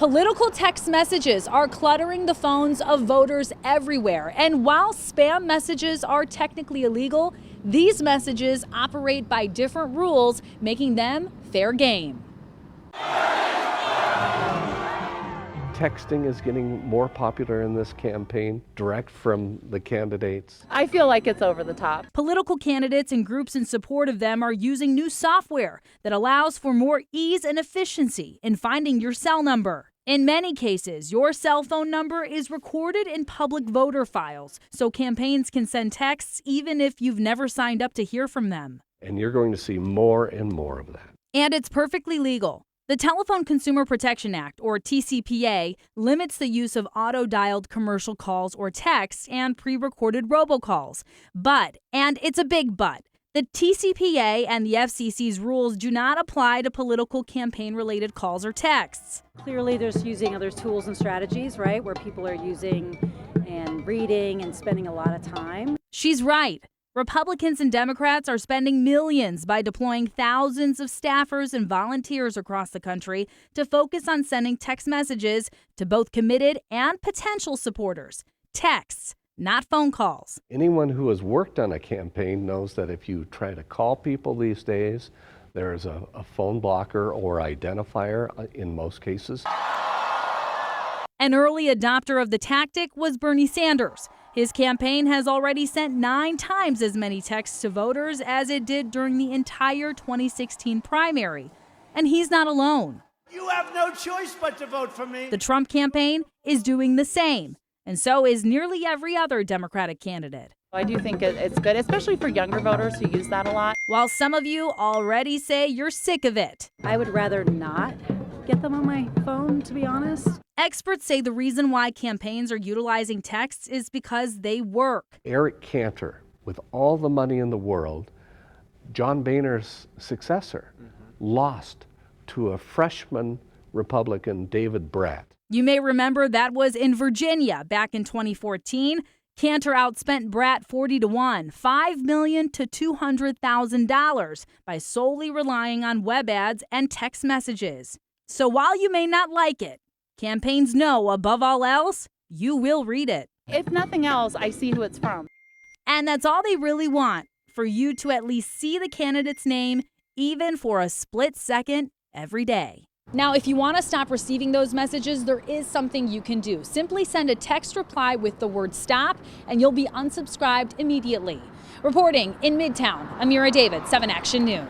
Political text messages are cluttering the phones of voters everywhere. And while spam messages are technically illegal, these messages operate by different rules, making them fair game. Texting is getting more popular in this campaign, direct from the candidates. I feel like it's over the top. Political candidates and groups in support of them are using new software that allows for more ease and efficiency in finding your cell number. In many cases, your cell phone number is recorded in public voter files, so campaigns can send texts even if you've never signed up to hear from them. And you're going to see more and more of that. And it's perfectly legal. The Telephone Consumer Protection Act, or TCPA, limits the use of auto-dialed commercial calls or texts and pre-recorded robocalls. But, and it's a big but, the TCPA and the FCC's rules do not apply to political campaign-related calls or texts. Clearly, there's using other tools and strategies, right, where people are using and reading and spending a lot of time. She's right. Republicans and Democrats are spending millions by deploying thousands of staffers and volunteers across the country to focus on sending text messages to both committed and potential supporters. Texts, not phone calls. Anyone who has worked on a campaign knows that if you try to call people these days, there's a phone blocker or identifier in most cases. An early adopter of the tactic was Bernie Sanders. His campaign has already sent 9 times as many texts to voters as it did during the entire 2016 primary. And he's not alone. You have no choice but to vote for me. The Trump campaign is doing the same, and so is nearly every other Democratic candidate. I do think it's good, especially for younger voters who use that a lot. While some of you already say you're sick of it. I would rather not get them on my phone, to be honest. Experts say the reason why campaigns are utilizing texts is because they work. Eric Cantor, with all the money in the world, John Boehner's successor, lost to a freshman Republican, David Brat. You may remember that was in Virginia back in 2014. Cantor outspent Brat 40-1, $5 million to $200,000 by solely relying on web ads and text messages. So while you may not like it, campaigns know, above all else, you will read it. If nothing else, I see who it's from. And that's all they really want, for you to at least see the candidate's name, even for a split second every day. Now, if you want to stop receiving those messages, there is something you can do. Simply send a text reply with the word stop, and you'll be unsubscribed immediately. Reporting in Midtown, Amira David, 7 Action News.